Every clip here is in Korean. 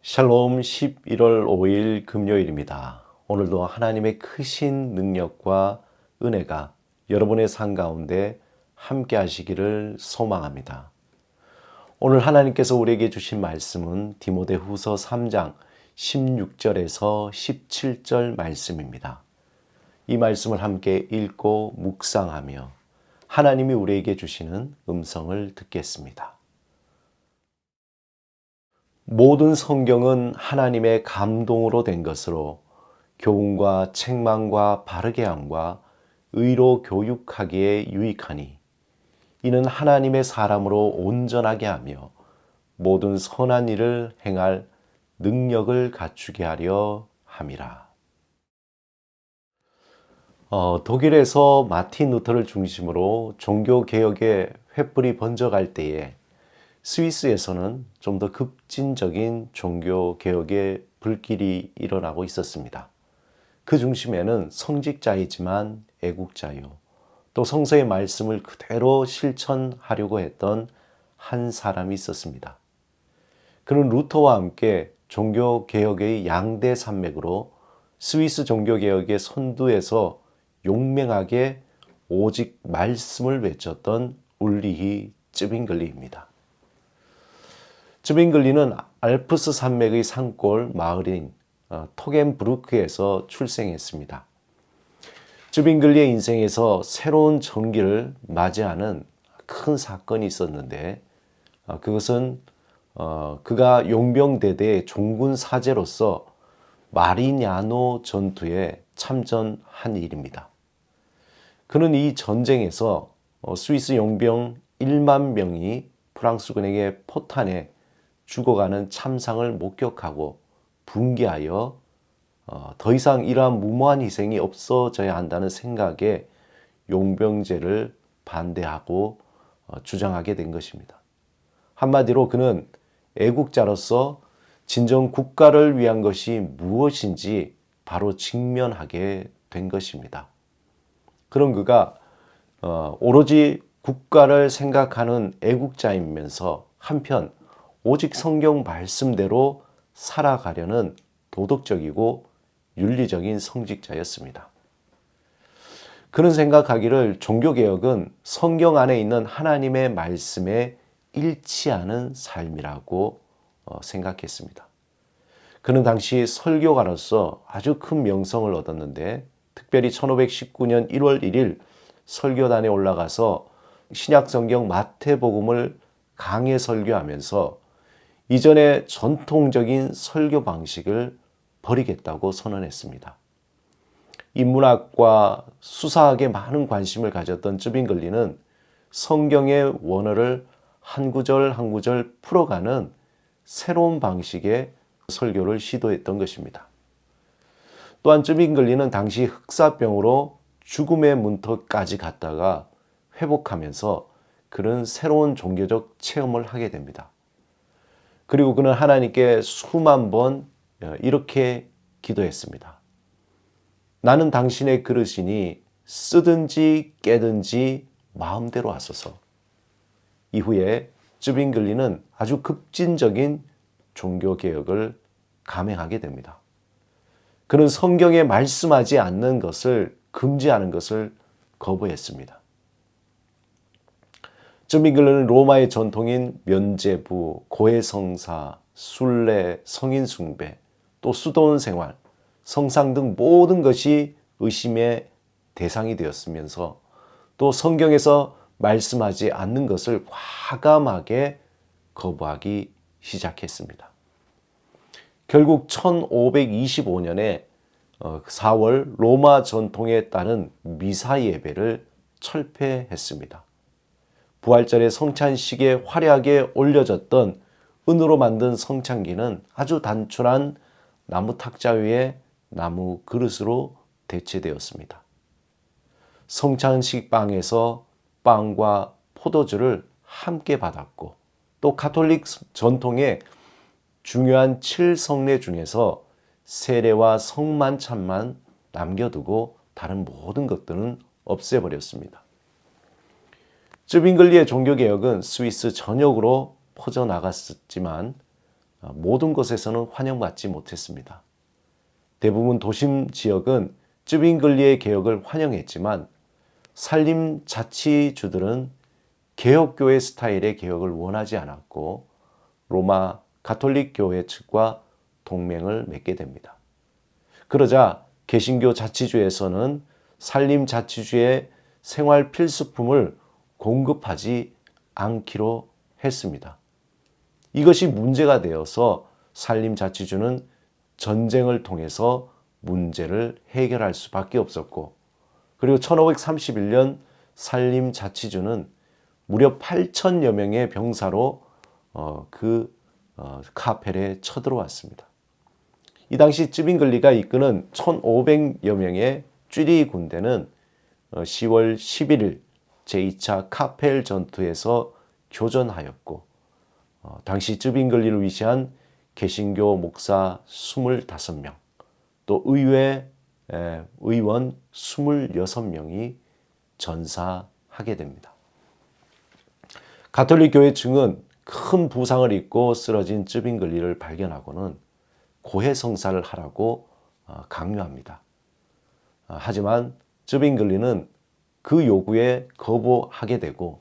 샬롬 11월 5일 금요일입니다. 오늘도 하나님의 크신 능력과 은혜가 여러분의 삶 가운데 함께 하시기를 소망합니다. 오늘 하나님께서 우리에게 주신 말씀은 디모데후서 3장 16절에서 17절 말씀입니다. 이 말씀을 함께 읽고 묵상하며 하나님이 우리에게 주시는 음성을 듣겠습니다. 모든 성경은 하나님의 감동으로 된 것으로 교훈과 책망과 바르게 함과 의로 교육하기에 유익하니 이는 하나님의 사람으로 온전하게 하며 모든 선한 일을 행할 능력을 갖추게 하려 함이라. 독일에서 마틴 루터를 중심으로 종교개혁의 횃불이 번져갈 때에 스위스에서는 좀 더 급진적인 종교개혁의 불길이 일어나고 있었습니다. 그 중심에는 성직자이지만 애국자요, 또 성서의 말씀을 그대로 실천하려고 했던 한 사람이 있었습니다. 그는 루터와 함께 종교개혁의 양대 산맥으로 스위스 종교개혁의 선두에서 용맹하게 오직 말씀을 외쳤던 울리히 쯔빙글리입니다. 쯔빙글리는 알프스 산맥의 산골 마을인 토겐브루크에서 출생했습니다. 쯔빙글리의 인생에서 새로운 전기를 맞이하는 큰 사건이 있었는데 그것은 그가 용병대대의 종군 사제로서 마리냐노 전투에 참전한 일입니다. 그는 이 전쟁에서 스위스 용병 1만 명이 프랑스군에게 포탄에 죽어가는 참상을 목격하고 분개하여 더 이상 이러한 무모한 희생이 없어져야 한다는 생각에 용병제를 반대하고 주장하게 된 것입니다. 한마디로 그는 애국자로서 진정 국가를 위한 것이 무엇인지 바로 직면하게 된 것입니다. 그런 그가 오로지 국가를 생각하는 애국자이면서 한편 오직 성경 말씀대로 살아가려는 도덕적이고 윤리적인 성직자였습니다. 그는 생각하기를 종교개혁은 성경 안에 있는 하나님의 말씀에 일치하는 삶이라고 생각했습니다. 그는 당시 설교가로서 아주 큰 명성을 얻었는데 특별히 1519년 1월 1일 설교단에 올라가서 신약성경 마태복음을 강해 설교하면서 이전의 전통적인 설교 방식을 버리겠다고 선언했습니다. 인문학과 수사학에 많은 관심을 가졌던 쯔빙글리는 성경의 원어를 한 구절 한 구절 풀어가는 새로운 방식의 설교를 시도했던 것입니다. 또한 쯔빙글리는 당시 흑사병으로 죽음의 문턱까지 갔다가 회복하면서 그런 새로운 종교적 체험을 하게 됩니다. 그리고 그는 하나님께 수만 번 이렇게 기도했습니다. 나는 당신의 그릇이니 쓰든지 깨든지 마음대로 하소서. 이후에 쯔빙글리는 아주 급진적인 종교개혁을 감행하게 됩니다. 그는 성경에 말씀하지 않는 것을 금지하는 것을 거부했습니다. 쯔빙글리는 로마의 전통인 면죄부, 고해성사, 순례, 성인숭배, 또 수도원 생활, 성상 등 모든 것이 의심의 대상이 되었으면서 또 성경에서 말씀하지 않는 것을 과감하게 거부하기 시작했습니다. 결국 1525년에 4월 로마 전통에 따른 미사 예배를 철폐했습니다. 부활절의 성찬식에 화려하게 올려졌던 은으로 만든 성찬기는 아주 단순한 나무 탁자 위에 나무 그릇으로 대체되었습니다. 성찬식 빵에서 빵과 포도주를 함께 받았고 또 가톨릭 전통의 중요한 7성례 중에서 세례와 성만찬만 남겨두고 다른 모든 것들은 없애버렸습니다. 쯔빙글리의 종교개혁은 스위스 전역으로 퍼져나갔지만 모든 곳에서는 환영받지 못했습니다. 대부분 도심 지역은 쯔빙글리의 개혁을 환영했지만 산림자치주들은 개혁교회 스타일의 개혁을 원하지 않았고 로마 가톨릭 교회 측과 동맹을 맺게 됩니다. 그러자 개신교 자치주에서는 산림자치주의 생활 필수품을 공급하지 않기로 했습니다. 이것이 문제가 되어서 산림자치주는 전쟁을 통해서 문제를 해결할 수밖에 없었고, 그리고 1531년 산림자치주는 무려 8천여 명의 병사로 카펠에 쳐들어왔습니다. 이 당시 쯔빙글리가 이끄는 1,500여 명의 쥐리 군대는 10월 11일 제2차 카펠 전투에서 교전하였고, 당시 쯔빙글리를 위시한 개신교 목사 25명, 또 의회 의원 26명이 전사하게 됩니다. 가톨릭 교회 측은 큰 부상을 입고 쓰러진 쯔빙글리를 발견하고는 고해성사를 하라고 강요합니다. 하지만 쯔빙글리는 그 요구에 거부하게 되고,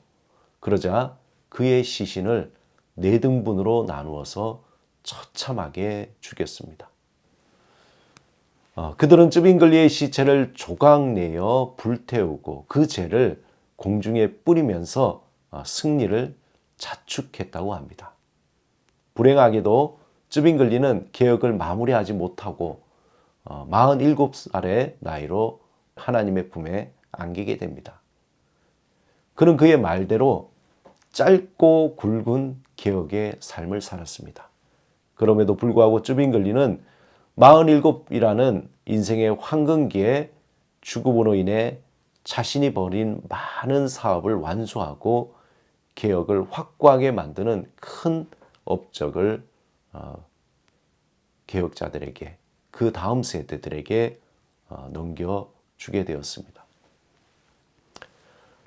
그러자 그의 시신을 4등분으로 나누어서 처참하게 죽였습니다. 그들은 쯔빙글리의 시체를 조각내어 불태우고 그 재를 공중에 뿌리면서 승리를 자축했다고 합니다. 불행하게도 쯔빙글리는 개혁을 마무리하지 못하고 47살의 나이로 하나님의 품에 안기게 됩니다. 그는 그의 말대로 짧고 굵은 개혁의 삶을 살았습니다. 그럼에도 불구하고 쯔빙글리는 47이라는 인생의 황금기에 죽음으로 인해 자신이 벌인 많은 사업을 완수하고 개혁을 확고하게 만드는 큰 업적을 개혁자들에게, 그 다음 세대들에게 넘겨주게 되었습니다.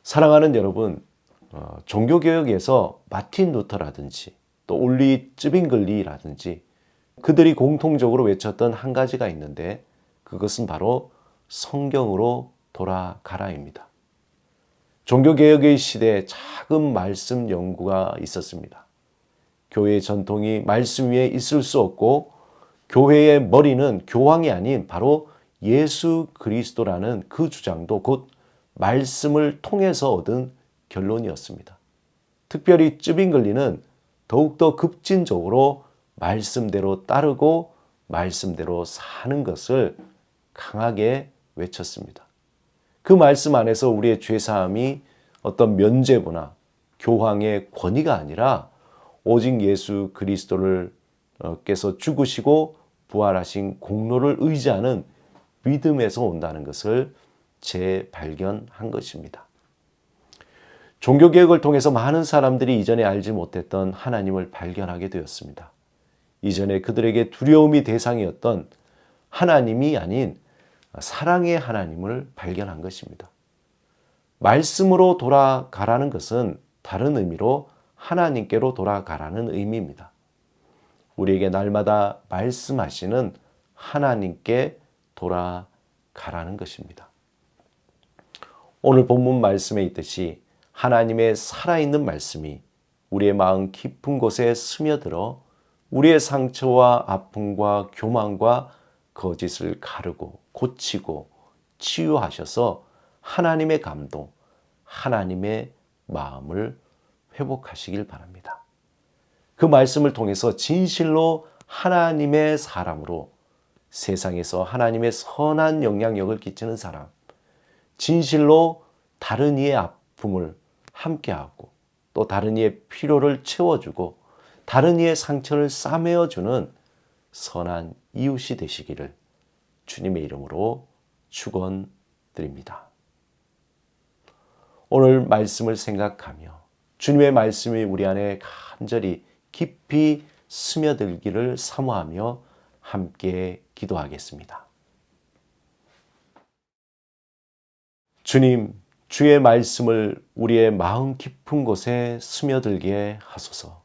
사랑하는 여러분, 종교개혁에서 마틴 루터라든지 또 올리 쯔빙글리라든지 그들이 공통적으로 외쳤던 한 가지가 있는데, 그것은 바로 성경으로 돌아가라입니다. 종교개혁의 시대에 작은 말씀 연구가 있었습니다. 교회의 전통이 말씀 위에 있을 수 없고 교회의 머리는 교황이 아닌 바로 예수 그리스도라는 그 주장도 곧 말씀을 통해서 얻은 결론이었습니다. 특별히 쯔빙글리는 더욱더 급진적으로 말씀대로 따르고 말씀대로 사는 것을 강하게 외쳤습니다. 그 말씀 안에서 우리의 죄사함이 어떤 면죄부나 교황의 권위가 아니라 오직 예수 그리스도를 께서 죽으시고 부활하신 공로를 의지하는 믿음에서 온다는 것을 재발견한 것입니다. 종교개혁을 통해서 많은 사람들이 이전에 알지 못했던 하나님을 발견하게 되었습니다. 이전에 그들에게 두려움이 대상이었던 하나님이 아닌 사랑의 하나님을 발견한 것입니다. 말씀으로 돌아가라는 것은 다른 의미로 하나님께로 돌아가라는 의미입니다. 우리에게 날마다 말씀하시는 하나님께 돌아가라는 것입니다. 오늘 본문 말씀에 있듯이 하나님의 살아있는 말씀이 우리의 마음 깊은 곳에 스며들어 우리의 상처와 아픔과 교만과 거짓을 가르고 고치고 치유하셔서 하나님의 감동, 하나님의 마음을 회복하시길 바랍니다. 그 말씀을 통해서 진실로 하나님의 사람으로 세상에서 하나님의 선한 영향력을 끼치는 사람, 진실로 다른 이의 아픔을 함께하고 또 다른 이의 필요를 채워주고 다른 이의 상처를 싸매어주는 선한 이웃이 되시기를 주님의 이름으로 축원드립니다. 오늘 말씀을 생각하며 주님의 말씀이 우리 안에 간절히 깊이 스며들기를 사모하며 함께 기도하겠습니다. 주님, 주의 말씀을 우리의 마음 깊은 곳에 스며들게 하소서.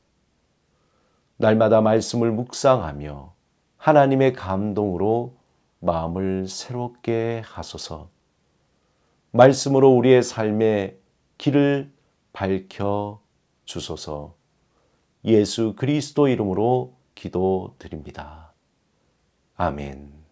날마다 말씀을 묵상하며 하나님의 감동으로 마음을 새롭게 하소서. 말씀으로 우리의 삶의 길을 밝혀 주소서. 예수 그리스도 이름으로 기도드립니다. 아멘.